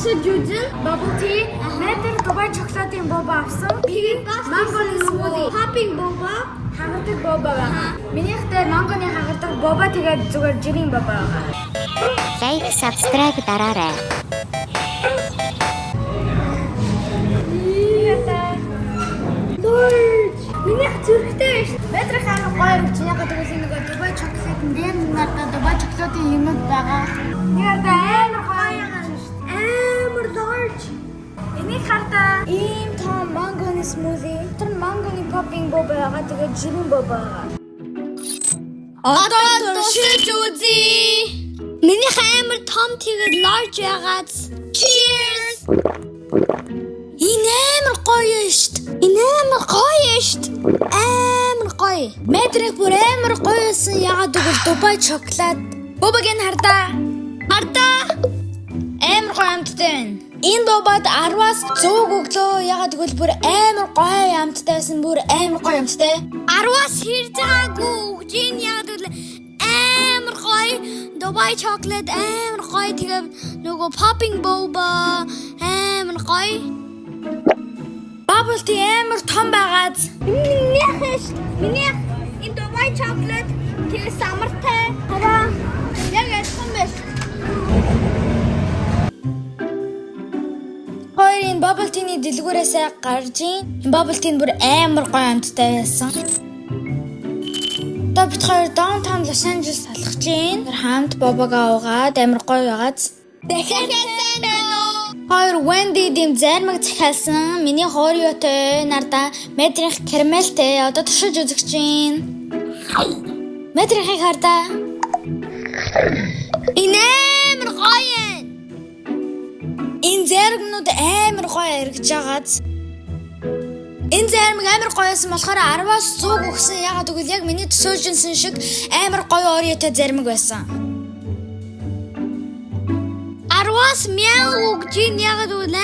Тусад жүзэн bubble tea, метр Дубай чоколатын боба авсан. Mango smoothie, popping boba, хагардаг боба байгаа. Минийхтэй мангоны хагардаг боба тэгээд зүгээр жирийн боба байгаа. Лайк, subscribe дараарай. Минийх зүрхтэй биш. Метр хаана гоё гэж яагаад гэвэл энэ нөгөө Дубай чоколатын дээр надад Дубай чоколатын юмуд байгаа. Нэгэд амар гоё юм шүү дээ. Амар large. Энийг хардаа ийм том мангоны smoothie, тэр мангоны popping boba байгаа. Тэгээд жирийн боба байгаа. Одоо туршиж үзье. Минийх амар том тэгээд large ягаад. Cheers. Энэ амар гоё штт. Энэ амар гоё штт. Амар гоё. Метрик бүр амар гоёсэн ягаад гэвэл Дубай чоколад. Бобагийн хардаа. Хардаа. Амар гоё амттай. Энэ бобад 10-аас 100 өглөө ягаад гэвэл бүр амар гоё амттайсэн бүр амар гоё амттай. 10-аас хэрж байгаагүй өгж ийн ягаад гэвэл амар гоё Дубай чоколад амар гоё тэгээ нөгөө popping boba амар гоё. Bubble tea амар том байгаад минийх энэ Дубай чоколад тэгээ самартай хараа яг адилхан байс. Хоёрын bubble tea-ний дэлгүүрээсээ гарч ийн. Bubble tea бүр амар гоё амттай байсан. Бид хоёр downtown Los Angeles алхаж ийн. Хамт бобагаа уугаад амар гоё байгаад. Хоёр Wendy дэм зармаг захиалсан. Миний хориотой нардаа метрих карамелтэй одоо туршиж үзэж чинь. Метрихийг хардаа. Энэ амар гоё. Энэ зармагнууд амар гоё эргэж байгааз. Энэ зармаг амар гоёсэн болохоор 10-аас 100 өгсөн. Ягаад гэвэл яг миний төсөөлжсэн шиг амар гоё ориотой зармаг байсан. 10-аас 1000 өгж ийн ягаад гэвэл